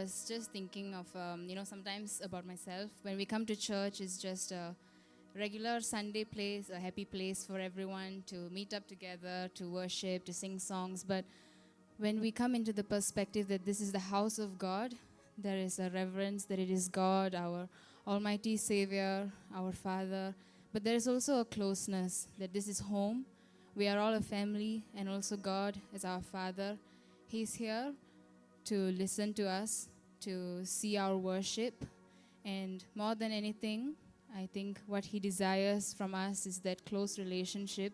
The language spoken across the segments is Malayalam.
was just thinking of, sometimes about myself. When we come to church, it's just a regular Sunday place, a happy place for everyone to meet up together, to worship, to sing songs. But when we come into the perspective that this is the house of God, there is a reverence that it is God, our Almighty Savior, our Father. But there is also a closeness that this is home. We are all a family, and also God is our Father. He's here to listen to us, to see our worship. And more than anything, I think what He desires from us is that close relationship,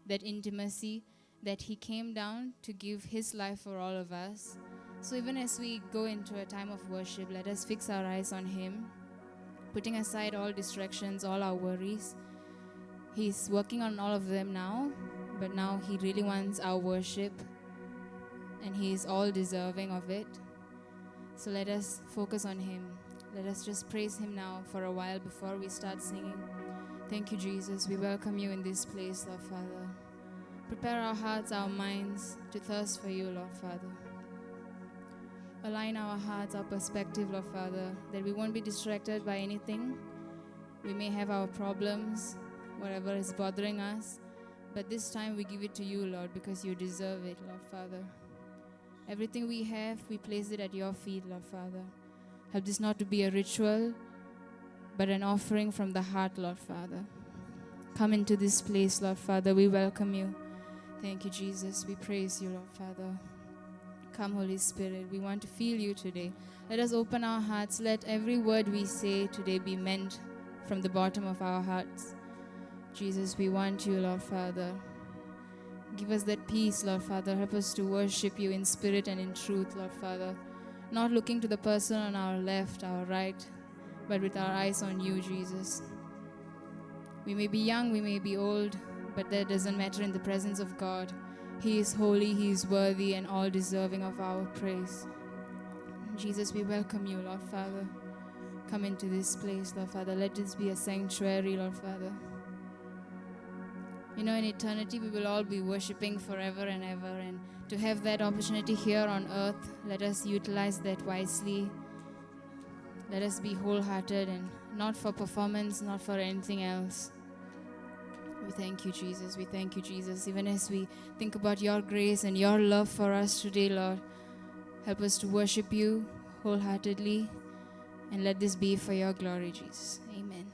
that intimacy, that He came down to give His life for all of us. So even as we go into a time of worship, let us fix our eyes on Him, putting aside all distractions, all our worries. He's working on all of them now, but now He really wants our worship, and He is all deserving of it. So let us focus on Him. Let us just praise Him now for a while before we start singing. Thank you, Jesus. We welcome You in this place, Lord Father. Prepare our hearts, our minds to thirst for You, Lord Father. Align our hearts, our perspective, Lord Father, that we won't be distracted by anything. We may have our problems, whatever is bothering us, but this time we give it to You, Lord, because You deserve it, Lord Father. Everything we have, we place it at Your feet, Lord Father. Help this not to be a ritual, but an offering from the heart, Lord Father. Come into this place, Lord Father. We welcome You. Thank You, Jesus. We praise You, Lord Father. Come, Holy Spirit. We want to feel You today. Let us open our hearts. Let every word we say today be meant from the bottom of our hearts. Jesus, we want You, Lord Father. Give us that peace, Lord Father. Help us to worship You in spirit and in truth, Lord Father. Not looking to the person on our left, our right, but with our eyes on You, Jesus. We may be young, we may be old, but that doesn't matter in the presence of God. He is holy, He is worthy, and all deserving of our praise. Jesus, we welcome You, Lord Father. Come into this place, Lord Father. Let this be a sanctuary, Lord Father. In eternity, we will all be worshiping forever and ever. And to have that opportunity here on earth, let us utilize that wisely. Let us be wholehearted and not for performance, not for anything else. We thank You, Jesus. We thank You, Jesus. Even as we think about Your grace and Your love for us today, Lord, help us to worship You wholeheartedly. And let this be for Your glory, Jesus. Amen.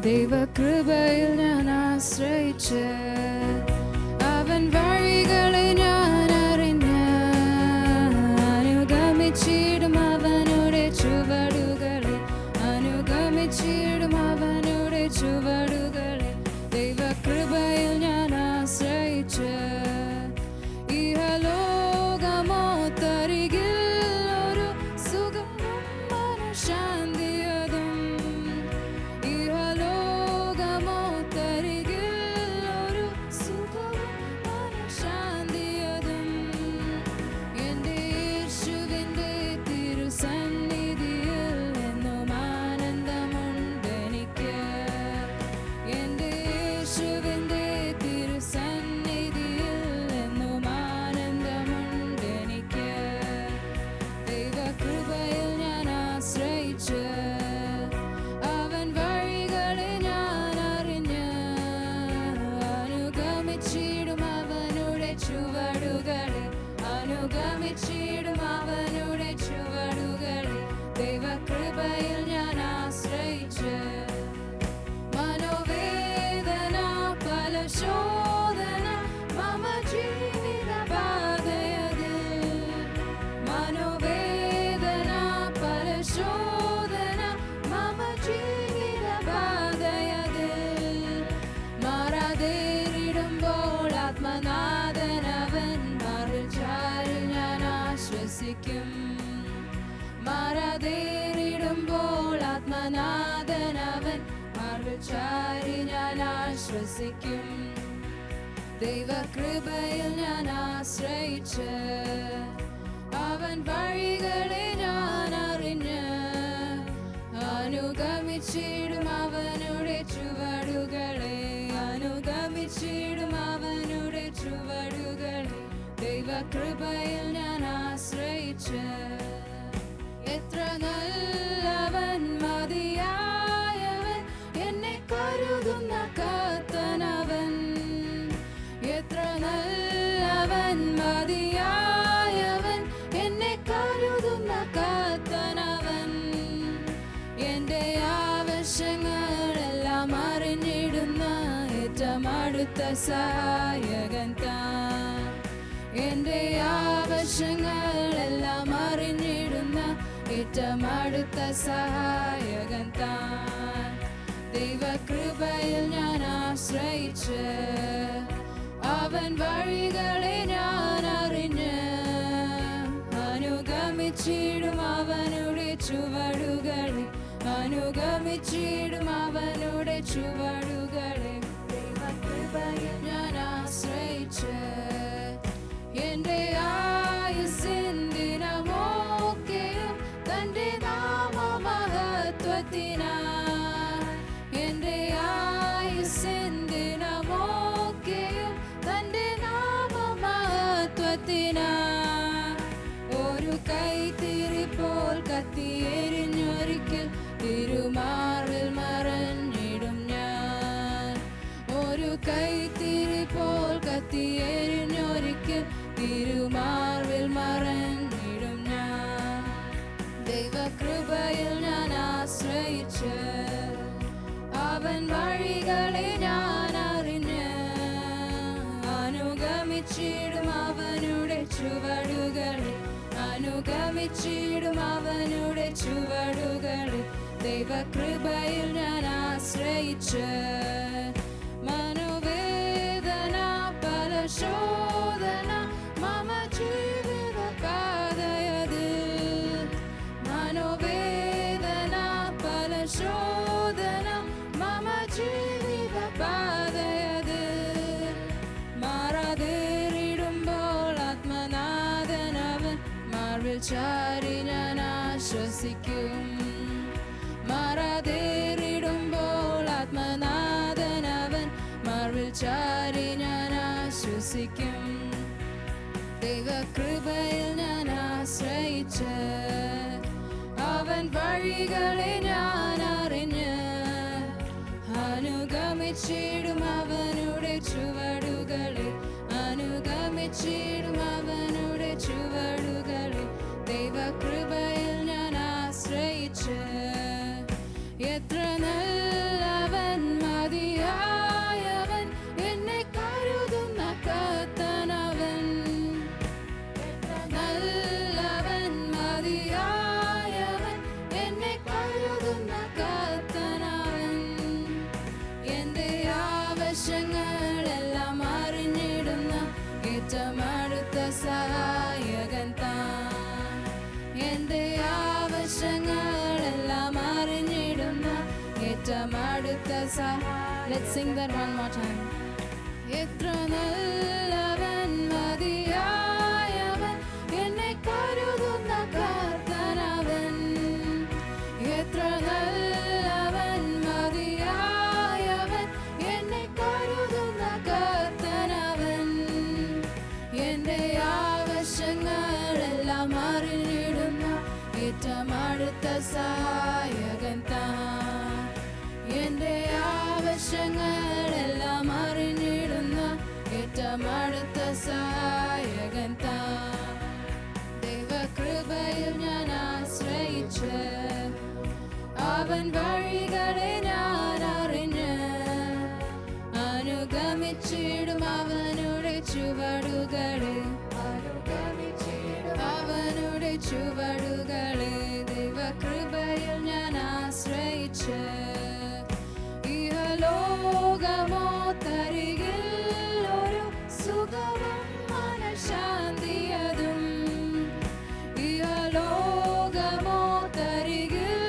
ദൈവകൃപയിൽ ഞാൻ ആശ്രയിച്ച് അവൻ വഴികളെ ഞാൻ അറിഞ്ഞ് അനുഗമിച്ചിടും അവനുടെ ചുവടുകളെ അനുഗമിച്ചിടും അവനുടെ ചുവടുകളെ ദൈവകൃപയിൽ ഞാൻ ആശ്രയിച്ച് ഇഹലോകമോ തരികിൽ ഒരു സുഖവും മനഃശാന്തിയതും ഇഹലോകമോ തരികിൽ ഒരു സുഖവും മനഃശാന്തിയതും എൻ്റെ യേശുവിൻ്റെ തിരുസന്നിധിയിൽ എന്നും ആനന്ദമുണ്ടെനിക്ക് എൻ്റെ യേശുവിൻ്റെ തിരുസന്നിധിയിൽ എന്നും ആനന്ദമുണ്ടെനിക്ക് ദൈവകൃപയിൽ ഞാൻ ആശ്രയിച്ച് അവൻ വഴികളെ ഞാൻ അറിഞ്ഞ് അനുഗമിച്ചിടും അവനുടെ ചുവടുകളെ അനുഗമിച്ചിടും അവനുടെ ചുവടുകളെ ദൈവകൃപയിൽ ഞാൻ ആശ്രയിച്ച് മനോവേദന പല ശോധന മമ ജീവിത പാതയതിൽ മനോവേദന പല ശോധന മമ ജീവിത പാതയതിൽ മാറാതേറിടുമ്പോൾ ആത്മനാഥനവൻ മറുചാരിൽ ഞാൻ ആശ്വസിക്കും മാറാതേറിടുമ്പോൾ ആത്മനാഥനവൻ മറുചാരി ഞാൻ ആശ്വസിക്കും ദൈവകൃപയിൽ ഞാൻ ആശ്രയിച്ച് അവൻ വഴികളെ ഞാൻ അറിഞ്ഞ് അനുഗമിച്ചിടും അവനുടെ ചുവടുകളെ അനുഗമിച്ചിടും അനുഗമിച്ചിടും അവനുടെ ചുവടുകളിൽ ദൈവകൃപയിൽ ഞാൻ ആശ്രയിച്ച് എത്ര നല്ലവൻ മതിയായവൻ എന്നെ കരുതുന്ന കർത്തനവൻ എത്ര നല്ലവൻ മതിയായവൻ എന്നെ കരുതുന്ന കർത്തനവൻ എൻ്റെ ആവശ്യങ്ങളെല്ലാം അറിഞ്ഞിടുന്ന ഏറ്റവും അടുത്ത സഹായകൻ താൻ എൻ്റെ ആവശ്യങ്ങളെല്ലാം അറിഞ്ഞിടുന്ന ഏറ്റവും അടുത്ത സഹായകൻ താൻ ദൈവകൃപയിൽ ഞാൻ ആശ്രയിച്ച് അവൻ വഴികളെ ഞാൻ അറിഞ്ഞ് അനുഗമിച്ചിടും അവനുടെ ചുവടുകളെ അനുഗമിച്ചിടും അവനുടെ ചുവടുകളെ ദൈവകൃപയിൽ ഞാൻ ആശ്രയിച്ച് എൻ്റെ ആയുസ്സിൻ ദിനമൊക്കെയും തൻ്റെ നാമമഹത്വത്തിനായി എൻ്റെ ആയുസ്സിൻ ദിനമൊക്കെയും തൻ്റെ നാമമഹത്വത്തിനായി ഒരു കൈത്തിരി പോൽ കത്തിയെരിഞ്ഞൊരിക്കൽ തിരുമാറിൽ മറഞ്ഞിടും ഞാൻ ഒരു കൈത്തിരി പോൽ കത്തിയെരിഞ്ഞൊരിക്കൽ തിരുമാറിൽ മറഞ്ഞിടും ഞാൻ ദൈവകൃപയിൽ ഞാൻ ആശ്രയിച്ച് അവൻ വഴികളെ ഞാൻ അറിഞ്ഞ് അനുഗമിച്ചിടും അവനുടെ ചുവടുകളെ അനുഗമിച്ചിടും അവനുടെ ചുവടുകളെ ദൈവകൃപയിൽ ഞാൻ ആശ്രയിച്ച് മനോവേദന പല ശോധന മമ ജീവിത പാതയതിൽ മനോവേദന പല ശോധന മമ ജീവിത പാതയതിൽ മാറാതേറിടുമ്പോൾ ആത്മനാഥനവൻ മാർവിൽ ചാരി ഞാൻ ആശ്വസിക്കും മാറാതേറിടുമ്പോൾ ആത്മനാഥനവൻ മാർവിൽ ചാരി ഞാൻ ആശ്വസിക്കും ദൈവകൃപയിൽ ഞാൻ ആശ്രയിച്ച് അവൻ വഴികളെ ഞാൻ അറിഞ്ഞ് അനുഗമിച്ചിടും അവനുടെ ചുവടുകളെ അനുഗമിച്ചിടും അവനുടെ ചുവടുകളെ ദൈവകൃപയിൽ ഞാൻ ആശ്രയിച്ച് എത്ര നല്ലവൻ മതിയായവൻ എന്നെ കരുതുന്ന കർത്തനവൻ എത്ര നല്ലവൻ മതിയായവൻ എന്നെ കരുതുന്ന കർത്തനവൻ എൻ്റെ ആവശ്യങ്ങളെല്ലാം അറിഞ്ഞിടുന്ന ഏറ്റവും അടുത്ത സഹായകൻ താൻ എൻ്റെ ആവശ്യങ്ങളെല്ലാം അറിഞ്ഞിടുന്ന ഏറ്റവും അടുത്ത Let's sing that one more time. എത്ര നല്ലവൻ മതിയായവൻ എന്നെ കരുതുന്ന കർത്തനവൻ എത്ര നല്ലവൻ മതിയായവൻ എന്നെ കരുതുന്ന കർത്തനവൻ എൻ്റെ ആവശ്യങ്ങളെല്ലാം അറിഞ്ഞിടുന്ന ഏറ്റവും അടുത്ത സഹായകൻ താൻ എൻ്റെ ആവശ്യങ്ങളെല്ലാം അറിഞ്ഞിടുന്ന ഏറ്റവും അടുത്ത സഹായകൻ താൻ ദൈവകൃപയിൽ ഞാൻ ആശ്രയിച്ച് അവൻ വഴികളെ ഞാൻ അറിഞ്ഞ് അനുഗമിച്ചിടും അവനുടെ ചുവടുകളെ അനുഗമിച്ചിടും അവനുടെ ചുവടുകളെ ദൈവകൃപയിൽ ഞാൻ ആശ്രയിച്ച് ഇഹലോകമോ തരികിൽ ഒരു സുഖവും മനഃശാന്തിയതും ഇഹലോകമോ തരികിൽ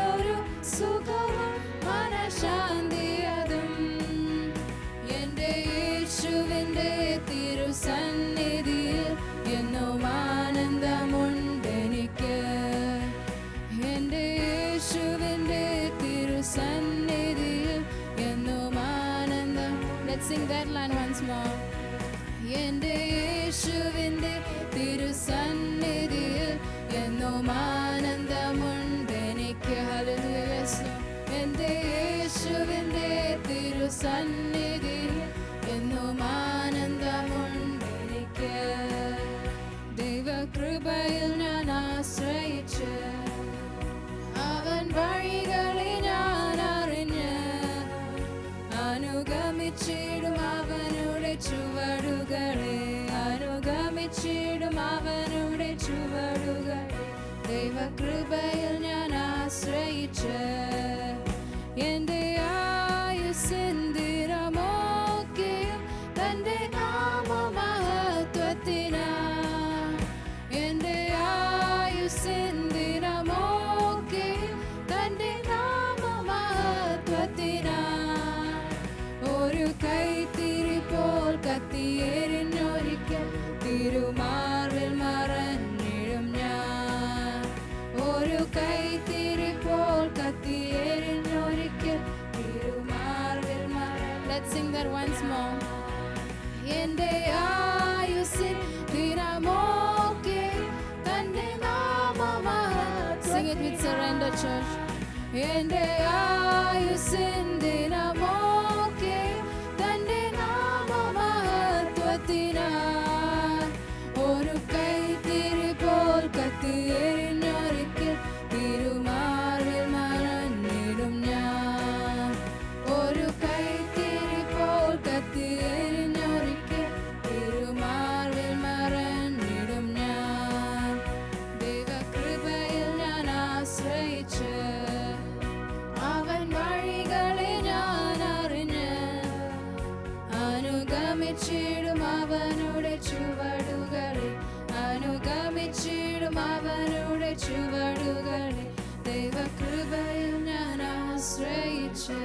ഒരു സുഖവും മനഃശാന്തിയതും എൻ്റെ യേശുവിൻ്റെ തിരുസന്നിധിയിൽ എന്നും ആനന്ദമുണ്ടെനിക്ക് എൻ്റെ യേശുവിൻ്റെ Let's sing that line once more. എന്റെ യേശുവിന്റെ തിരുസന്നിധിയിൽ എന്നും ആനന്ദമുണ്ടെനിക്ക്. ഹല്ലേലൂയ. എന്റെ യേശുവിന്റെ തിരുസന്നിധിയിൽ എന്നും ആനന്ദമുണ്ടെനിക്ക്. ദൈവകൃപയിൽ ഞാൻ ആശ്രയിച്ച് അവൻ വഴികളെ ഞാൻ അറിഞ്ഞ് അനുഗമിച്ചിടും അവനുടെ ചുവടുകളെ. അനുഗമിച്ചിടും അവനുടെ ചുവടുകളെ. ദൈവകൃപയിൽ ഞാൻ ആശ്രയിച്ച് എന്റെ ആയുസ്സിന്ദിരമൊക്കെയും തന്റെ നാമമഹത്വത്തിനാ. എന്റെ ആയുസ്സിന്ദിരമൊക്കെയും തന്റെ നാമമഹത്വത്തിനാ. ഒരു കൈത്തിരി പോൽ കത്തിയെരിഞ്ഞൊരിക്കൽ തിരുമാറിൽ മറഞ്ഞിടും ഞാൻ. ഒരു കൈത്തിരി പോൽ കത്തിയെരിഞ്ഞൊരിക്കൽ തിരുമാറിൽ മറഞ്ഞിടും. Let's sing that once more. എന്റെ ആയുസ്സിൻ ദിനമൊക്കെ തന്റെ നാമമഹത്വത്തിനാ. Sing it with surrender, church. എന്റെ ആയുസ്സിൻ ദിനമൊക്കെ തന്റെ നാമമഹത്വത്തിനാ. ഒരു കൈത്തിരി പോൽ കത്തിയെരിഞ്ഞൊരിക്കൽ തിരുമാറിൽ മറഞ്ഞിടും ഞാൻ. ഒരു കൈത്തിരി പോൽ കത്തിയെരിഞ്ഞൊരിക്കൽ തിരുമാറിൽ മറഞ്ഞിടും ഞാൻ. ദൈവകൃപയിൽ ഞാൻ ആശ്രയിച്ച് അവൻ വഴികളെ ഞാൻ അറിഞ്ഞ് അനുഗമിച്ചിടും അവനുടെ ചുവടുകളെ. അനുഗമിച്ചിടും അവനുടെ ചുവടുകളെ. ദൈവകൃപയിൽ ഞാൻ ആശ്രയിച്ച്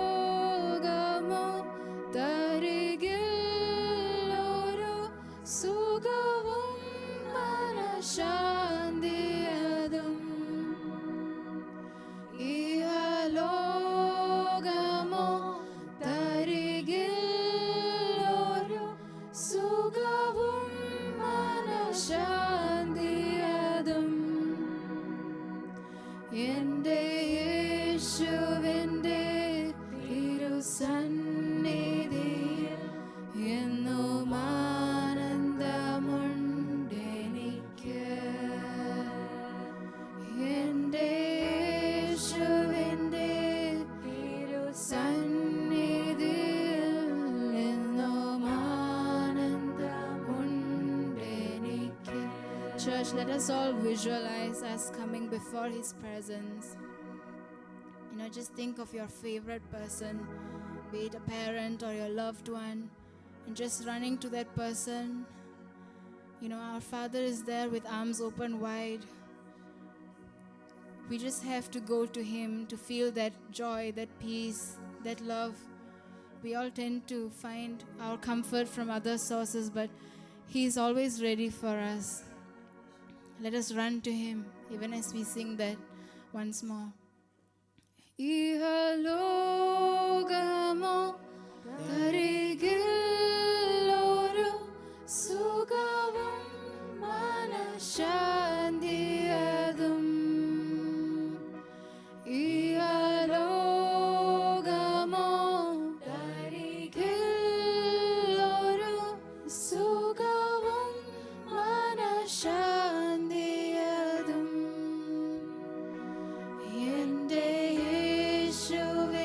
ഇഹലോകമോ തരികിൽ ഒരു സുഖവും മനഃശാന്തിയതും. ഇഹലോകമോ തരികിൽ ഒരു സുഖവും മനഃശാന്തിയതും. എന്റെ യേശുവിന്റെ തിരുസന്നിധിയിൽ എന്നും ആനന്ദമുണ്ടെനിക്ക്. എന്റെ യേശുവിന്റെ തിരുസന്നിധിയിൽ എന്നും ആനന്ദമുണ്ടെനിക്ക്. Church, let us all visualize us coming before His presence. Just think of your favorite person, be it a parent or your loved one, and just running to that person. Our Father is there with arms open wide. We just have to go to Him to feel that joy, that peace, that love. We all tend to find our comfort from other sources, but He is always ready for us. Let us run to Him, even as we sing that once more. ഇഹലോകമോ തരികിൽ ഒരു സുഖവും മനഃശാന്തിയതും. ഇഹലോകമോ തരികിൽ ഒരു സുഖവും മനഃശാന്തിയതും. എന്റെ യേശുവേ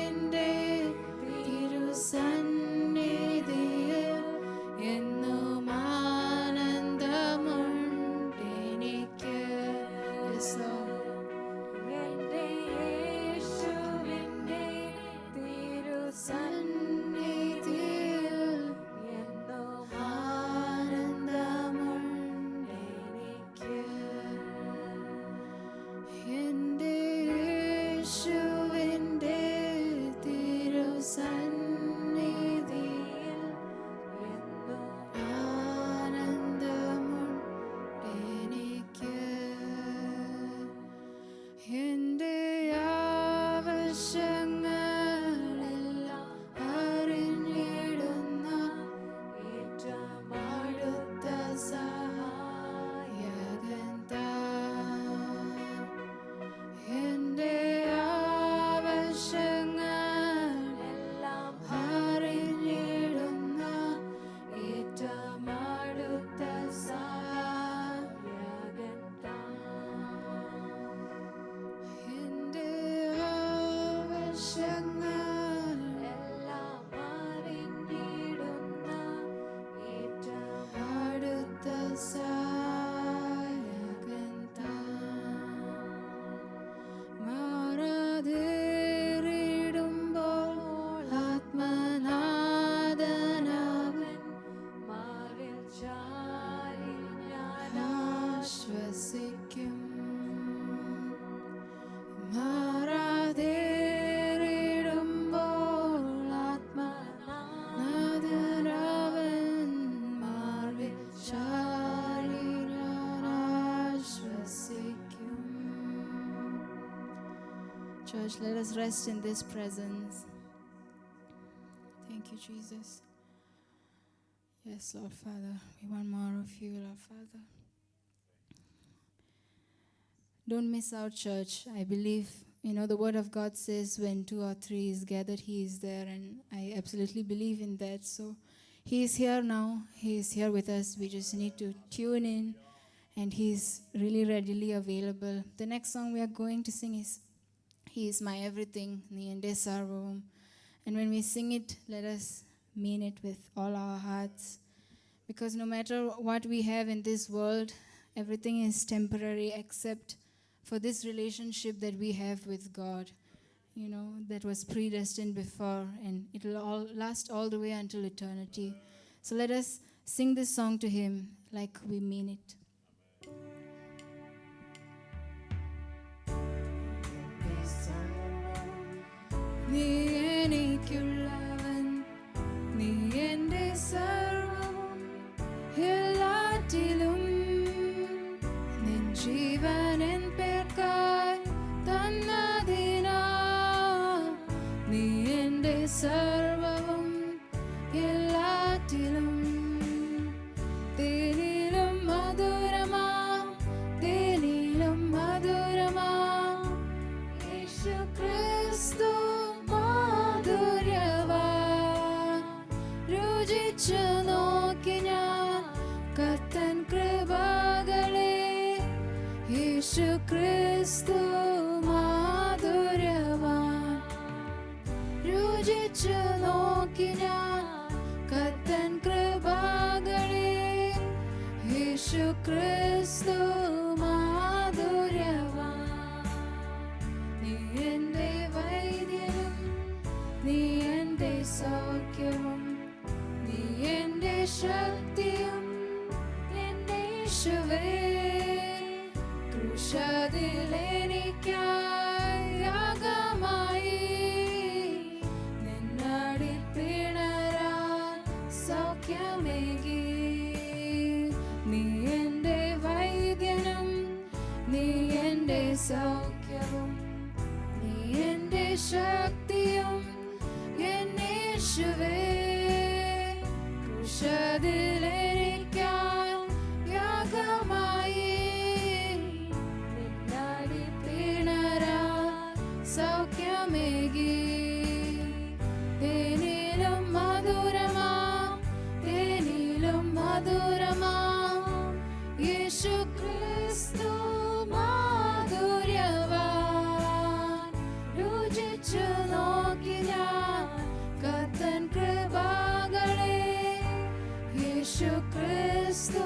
Church, let us rest in this presence. Thank you, Jesus. Yes, Lord Father, we want more of you, Lord Father. Don't miss out, church. I believe, the word of God says when 2 or 3 is gathered, he is there, and I absolutely believe in that. So he is here now. He is here with us. We just need to tune in, and he's really readily available. The next song we are going to sing is He is My Everything, Nee Ende Sarvam. And when we sing it, let us mean it with all our hearts. Because no matter what we have in this world, everything is temporary except for this relationship that we have with God, that was predestined before, and it will all last all the way until eternity. So let us sing this song to him like we mean it. നീ എനിക്കുള്ളവൻ, നീ എൻ്റെ സർവ്വവും, എല്ലാറ്റിലും നിൻ ജീവൻ എൻ പേർക്കായി തന്നതിനാൽ. നീ എൻ്റെ സർവ്വവും, എല്ലാറ്റിലും തേനിലും മധുരമാ, തേനിലും മധുരമാ യേശു ക്രിസ്തു മാധുര്യവാൻ. രുചിച്ചു നോക്കി ഞാൻ കർത്തൻ കൃപകളെ, യേശു ക്രിസ്തു മാധുര്യവാൻ. രുചിച്ചു നോക്കി ഞാൻ കർത്തൻ കൃപകളെ, യേശു ക്രിസ്തു മാധുര്യവാൻ. നീ എൻ്റെ വൈദ്യനും, നീ എൻ്റെ സൗഖ്യവും, നീ എൻ്റെ ശക്തിയും, എൻ്റെ യേശുവേ. ക്രൂശിലെനിക്കായി യാഗമായി നിന്നടി പിണരാൻ സൗഖ്യമേകി. നീ എൻ്റെ വൈദ്യനും, നീ എൻ്റെ സൗഖ്യവും, നീ എൻ്റെ ശക്തിയും, എൻ്റെ യേശുവേ. ക്രൂശിലെനിക്കായി യാഗമായി നിന്നടി പിണരാൻ സൗഖ്യമേകി. തേനിലും മധുരമാ, തേനിലും മധുരമാ യേശു ക്രിസ്തു മാധുര്യവാൻ. രുചിച്ചു നോക്കി ഞാൻ കർത്തൻ കൃപകളെ, യേശു ക്രിസ്തു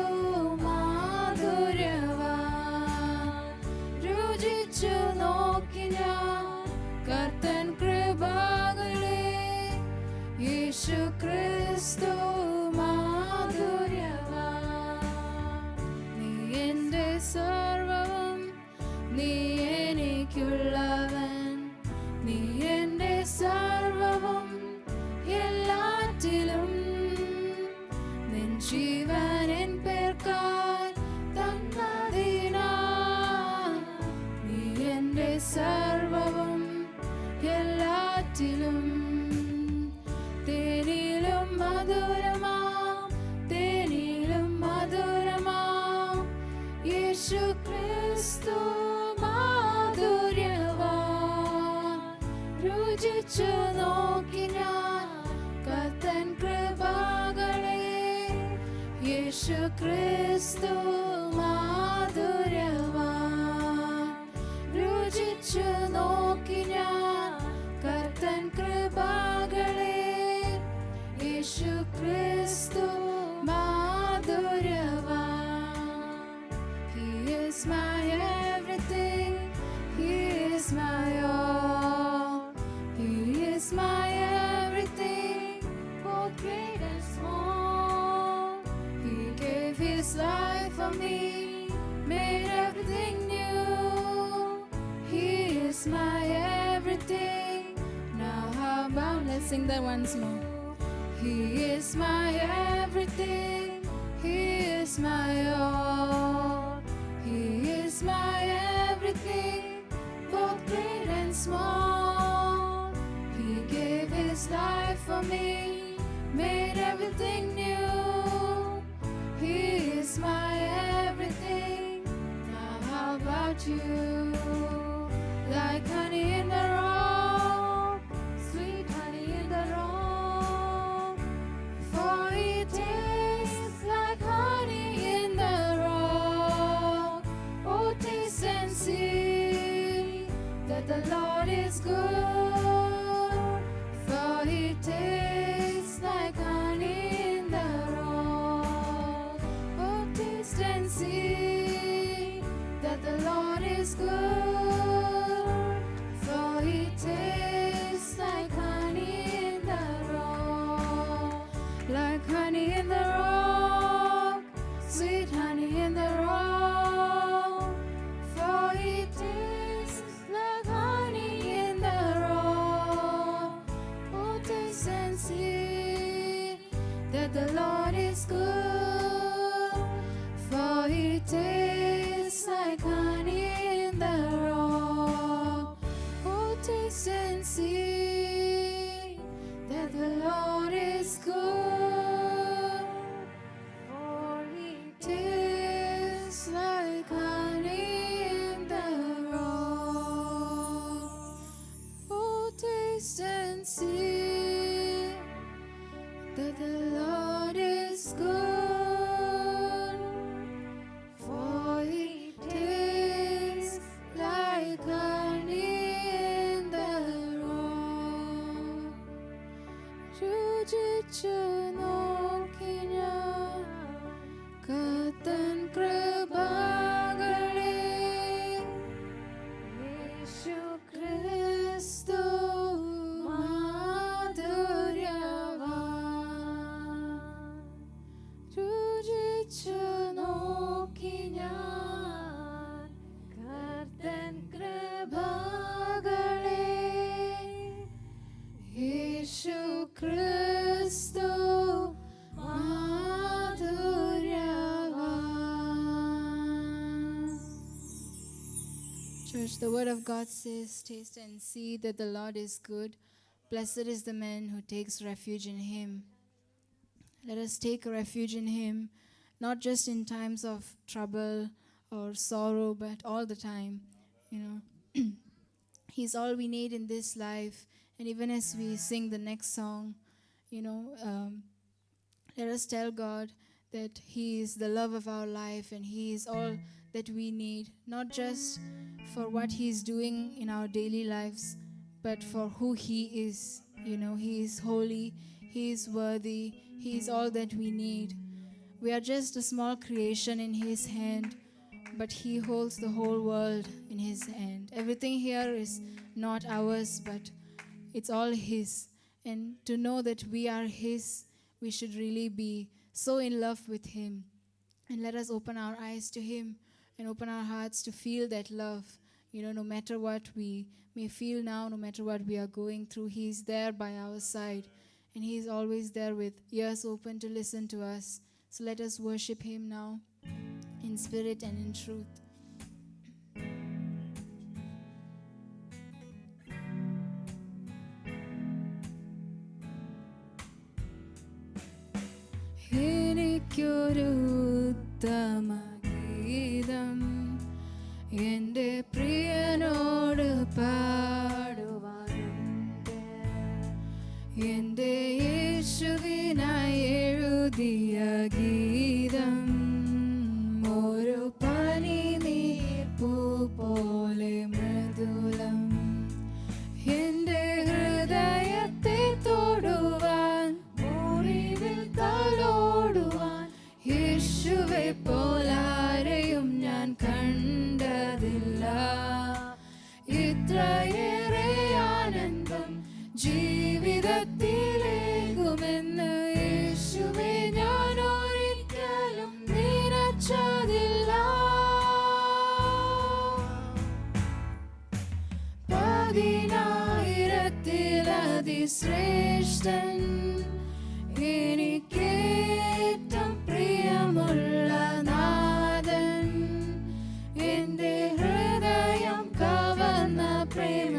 മാധുര്യവാൻ. രുചിച്ചു നോക്കി ഞാൻ കർത്തൻ കൃപകളെ, യേശു ക്രിസ്തു മാധുര്യവാൻ. നീ എൻ്റെ സർവ്വവും, നീ എനിക്കുള്ളവൻ, നീ എൻ്റെ സർവ്വവും, എല്ലാറ്റിലും നിൻ ജീവൻ എൻ പേർക്കായി തന്നതിനാൽ. നീ എൻ്റെ സർവ്വവും, എല്ലാറ്റിലും തേനിലും മധുരമാ, തേനിലും മധുരമാ യേശു ക്രിസ്തു മാധുര്യവാൻ. രുചിച്ചു നോക്കി ഞാൻ കർത്തൻ കൃപകളെ, യേശു ക്രിസ്തു മാധുര്യവാൻ. രുചിച്ചു നോക്കി ഞാൻ കർത്തൻ കൃപകളെ, യേശു ക്രിസ്തു മാധുര്യവാൻ. He is my everything, He is my all, He is my everything, both great and small. He gave His life for me, made everything new. He is my everything. Now how about let's sing that once more. He is my everything, He is my all, He is my everything, both great and small. He gave his life for me, made everything new. He is my everything. Now how about you? Like honey in the rock, sweet honey in the rock. For it tastes like honey in the rock. Oh, taste and see that the Lord is good. For he tastes like honey in the rock. Oh, taste and see that the Lord is good. For he tastes like honey in the rock. Like honey in the rock, sweet honey in the rock. For he tastes like honey in the rock. Oh, taste and see that the Lord is good. For he tastes like honey in the rock. Oh, taste and see that the Lord is good. For he tastes like honey in the rock. Oh, taste and see that the Lord is good. For he tastes like honey in the rock. രുചിച്ചു നോക്കി ഞാൻ കർത്തൻ കൃപകളെ. യേശു ക്രിസ്തു മാധുര്യവാൻ. രുചിച്ചു നോക്കി ഞാൻ കർത്തൻ കൃപകളെ. യേശു ക്രിസ്തു മാധുര്യവാൻ. Church, the word of God says, taste and see that the Lord is good. Blessed is the man who takes refuge in him. Let us take refuge in him, not just in times of trouble or sorrow, but all the time. You know, he's all we need in this life. And even as we sing the next song, let us tell God that he is the love of our life and he is all that we need, not just for what he is doing in our daily lives, but for who he is. He is holy, he is worthy, he is all that we need. We are just a small creation in his hand, but he holds the whole world in his hand. Everything here is not ours, but it's all his. And to know that we are his, we should really be so in love with him. And let us open our eyes to him and open our hearts to feel that love. No matter what we may feel now, no matter what we are going through, he is there by our side. And he is always there with ears open to listen to us. So let us worship him now in spirit and in truth. എനിക്കൊരു ഉത്തമ ഗീതം എൻ്റെ പ്രിയനോട് പാടുവാനുണ്ട്. എൻ്റെ യേശുവിനായി എഴുതിയ ഗീതം ഒരു പനിനീർപ്പൂ പോലെ മൃദുലം. എൻ്റെ ഹൃദയത്തെ തൊടുവാൻ, മുറിവിൽ തലോടുവാൻ, യേശുവെ പോലാരെയും ഞാൻ കണ്ടതില്ല. ഇത്രയേറെ ആനന്ദം ജീവിതത്തിലേകുമെന്ന് യേശുവെ ഞാൻ ഒരിക്കലും നിനച്ചതില്ല. പതിനായിരത്തിലതിശ്രേഷ്ഠൻ, എനിക്കേറ്റം പ്രിയമുള്ള നാഥൻ, എൻ്റെ ഹൃദയം കവർന്ന പ്രേമ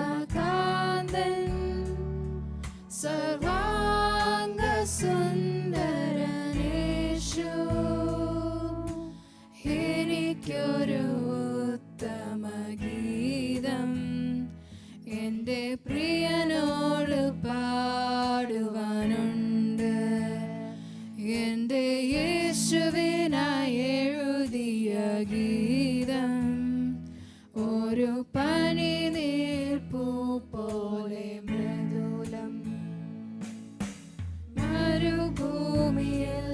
സർവാംഗ സുന്ദരനേശു എനിക്കൊരു ഉത്തമ ഗീതം എൻ്റെ പ്രിയനോട് പാടുവാനുണ്ട്. എൻ്റെ യേശുവിനായി എഴുതിയ ഗീതം ഒരു പനിനീർപ്പൂ പോലെ മൃദുലം. മരുഭൂമിയിൽ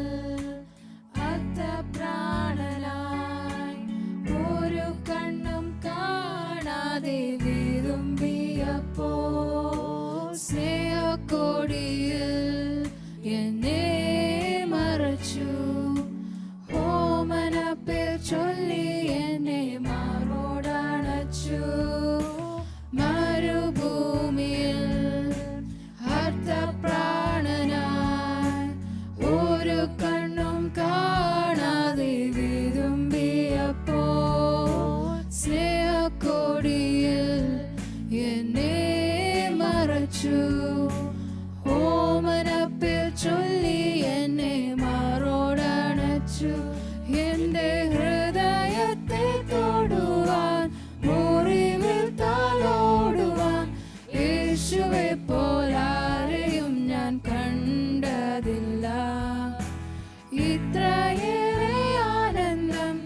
അർത്ഥപ്രാണനായി ഒരു കണ്ണും കാണാതെ വിതുമ്പിയപ്പോൾ സ്നേഹക്കൊടിയിൽ എന്നെ മറച്ചു. ഓമനപ്പേർ ചൊല്ലി എന്നെ മാറോടണച്ചു. മരുഭൂമിയിൽ അർത്ഥപ്രാണനായി ഒരു കണ്ണും കാണാതെ വിതുമ്പിയപ്പോൾ സ്നേഹക്കൊടിയിൽ എന്നെ മറച്ചു. ഓമനപ്പേർ ചൊല്ലി എന്നെ മാറോടണച്ചു. എൻ്റെ ഹൃദയത്തെ തൊടുവാൻ മുറിവിൽ തലോടുവാൻ യേശുവെ പോലാരെയും ഞാൻ കണ്ടതില്ല. ഇത്രയേറെ ആനന്ദം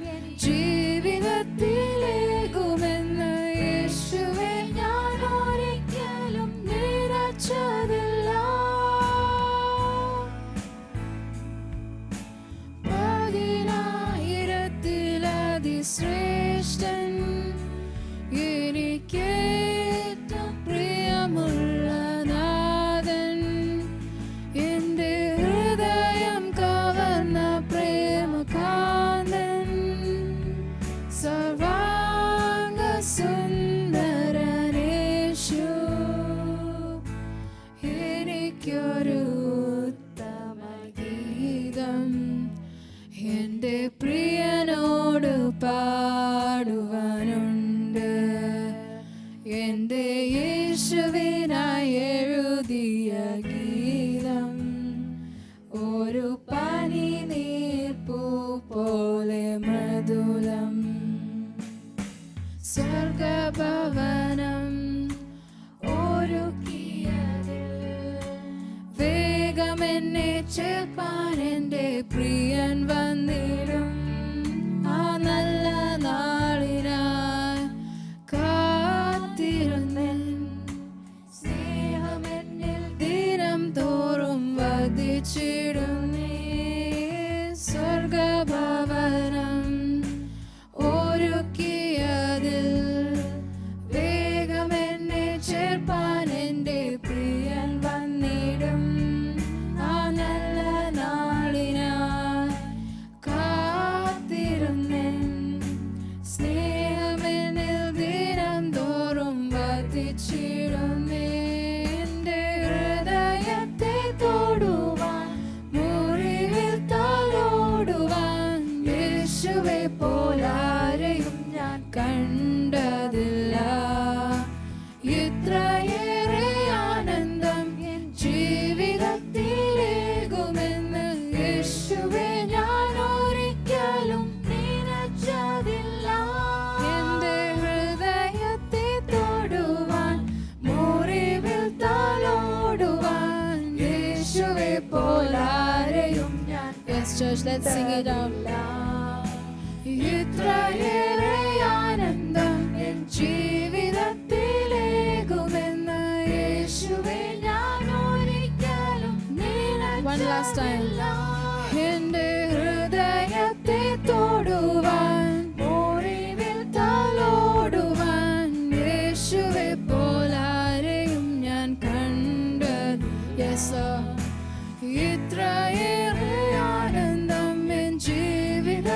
ജീവിതത്തിലേകുമെന്ന് യേശുവെ ഞാൻ ഒരിക്കലും നിരച്ചതില്ല. ശ്രേഷ്ഠൻ എനിക്കേറ്റം പ്രിയമുള്ള നാഥൻ എൻ്റെ ഹൃദയം കവർന്ന പ്രേമകാന്തൻ സർവാംഗ സുന്ദരനേശു എനിക്കൊരു ഉത്തമ ഗീതം എൻ്റെ പ്രിയനോട് പാടുവാനുണ്ട്. എൻ്റെ യേശുവിനായി എഴുതിയ ഗീതം ഒരു പനിനീർപ്പൂ പോലെ മൃദുലം. സ്വർഗഭവനം ഒരുക്കിയതിൽ വേഗമെന്നെ ചേർപ്പാൻ എൻ്റെ പ്രിയൻ വന്നിടും. ആ നല്ല നാളിനായി കാത്തിരുന്നൻ സ്നേഹമെന്നിൽ ദിനം തോറും വർദ്ധിച്ചിടുന്നേ. സ്വർഗഭവനം ഒരുക്കിയതിൽ വേഗമെന്നെ ചേർപ്പാൻ എൻ്റെ പ്രിയൻ വന്നിടും. ആ നല്ല നാളിനായി കാത്തിരുന്നൻ സ്നേഹമെന്നിൽ ദിനം തോറും വർദ്ധിച്ചിടുന്നേ. എൻ്റെ ഹൃദയത്തെ തൊടുവാൻ മുറിവിൽ തലോടുവാൻ യേശുവെ പോലാരെയും ഞാൻ കണ്ടതില്ല. ഇത്രയേറെ ആനന്ദം ജീവിതത്തിലേകുമെന്ന് യേശുവെ ഞാൻ ഒരിക്കലും നിനച്ചതില്ല. എൻ്റെ ഹൃദയത്തെ തൊടുവാൻ മുറിവിൽ തലോടുവാൻ യേശുവെ പോലാരെയും ഞാൻ. Yes, church, let's sing it out loud. ഇത്രയേറെ ആനന്ദം എൻ ജീവിതത്തിലേകുമെന്ന് യേശുവെ ഞാൻ ഒരിക്കലും നിനച്ചതില്ല. One last time. എൻ്റെ ഹൃദയത്തെ തൊടുവാൻ മുറിവിൽ തലോടുവാൻ യേശുവെ പോലാരെയും ഞാൻ കണ്ടത്. Yes, sir. ഇത്രയേറെ ആനന്ദം എൻ ജീവിതത്തിലേകുമെന്ന്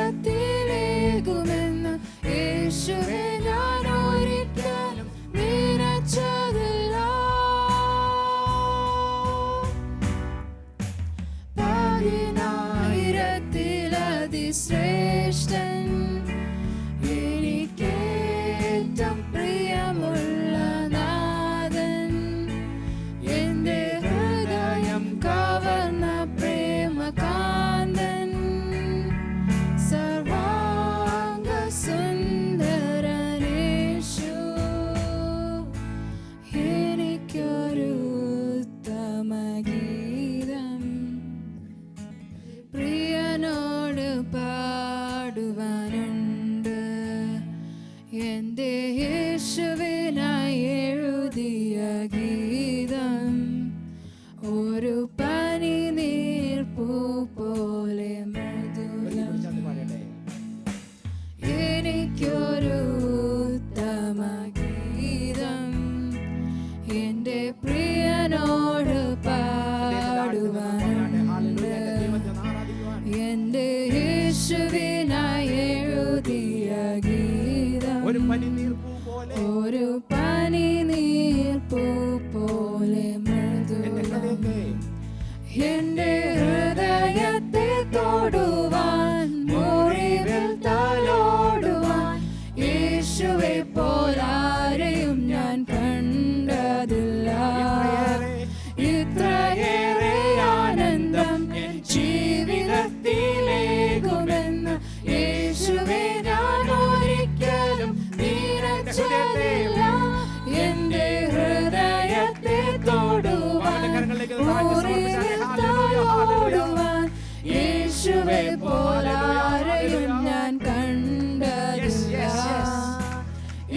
യേശുവെ ഞാൻ ഒരിക്കലും നിനച്ചതില്ല. ശ്രേഷ്ഠൻ എനിക്കേറ്റം പ്രിയമുള്ള നാഥൻ എൻ്റെ എന്റെ ഹൃദയത്തെ തൊടുവാൻ, മുറിവിൽ തലോടുവാൻ, യേശുവെ പോലാരെയും ഞാൻ കണ്ടതില്ല. ഇത്രയേറെ ആനന്ദം എൻ ജീവിതത്തിലേകുമെന്ന് യേശുവെ ഞാൻ ഒരിക്കലും നിരച്ചതില്ല. എന്റെ ഹൃദയത്തെ തൊടുവാൻ, മുറിവിൽ തലോടുവാൻ, യേശുവെ പോലാരെയും ഞാൻ കണ്ടതില്ല.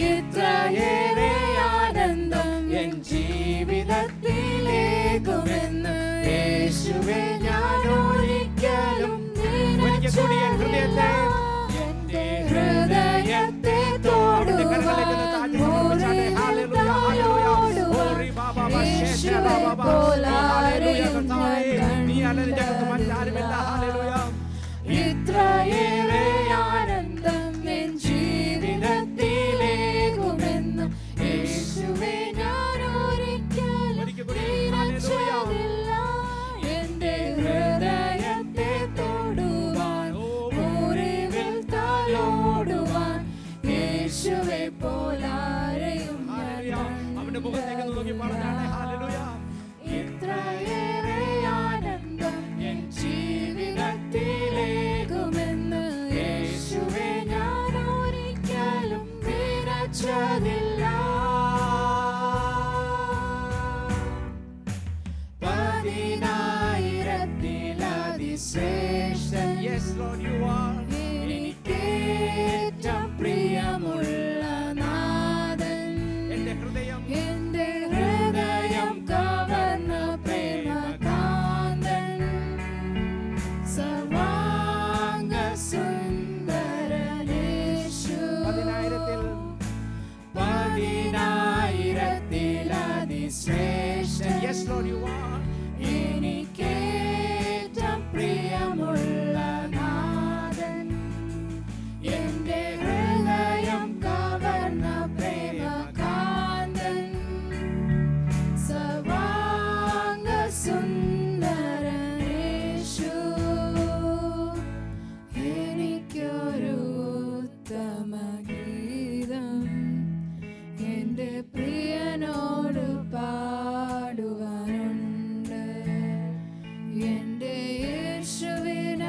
ഇത്രയേറെ ആനന്ദം എൻ ജീവിതത്തിലേകുമെന്ന് യേശുവെ ഞാൻ ഒരിക്കലും നിരച്ചതില്ല. എന്റെ ഹൃദയത്തെ തൊടുവാൻ, മുറിവിൽ തലോടുവാൻ, യേശുവെ പോലാരെയും ഞാൻ കണ്ടതില്ല. ഇത്രയേറെ ആനന്ദം എൻ ജീവിതത്തിലേകുമെന്ന് യേശുവെ ഞാൻ ഒരിക്കലും നിരച്ചതില്ല. എന്റെ ഹൃദയത്തെ തൊടുവാൻ, മുറിവിൽ തലോടുവാൻ, യേശുവെ പോലാരെയും അവന്റെ മുഖത്തേക്ക് നോക്കി പറഞ്ഞാണ് ഹല്ലേലൂയ. ഇത്രയേറെ ആനന്ദം എൻ ജീവിതത്തിലേകുമെന്ന് യേശുവെ ഞാൻ ഒരിക്കലും നിരച്ചതില്ല. പതിനായിരത്തിലതിശ്രേഷ്ഠൻ എനിക്കേറ്റം പ്രിയമുള്ള നാഥൻ, എന്റെ ഹൃദയം കവർന്ന പ്രേമകാന്തൻ, സർവാംഗ സുന്ദരനേശു. പതിനായിരത്തിലതിശ്രേഷ്ഠൻ എനിക്കേറ്റം പ്രിയമുള്ള നാഥൻ, എന്റെ ഹൃദയം കവർന്ന പ്രേമകാന്തൻ, സർവാംഗ സുന്ദരനേശു. എനിക്കൊരു ഉത്തമ ഗീതം എന്റെ പ്രിയനോട് പാടുവാനുണ്ട്. എന്റെ യേശുവിൻ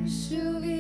യേശുവേ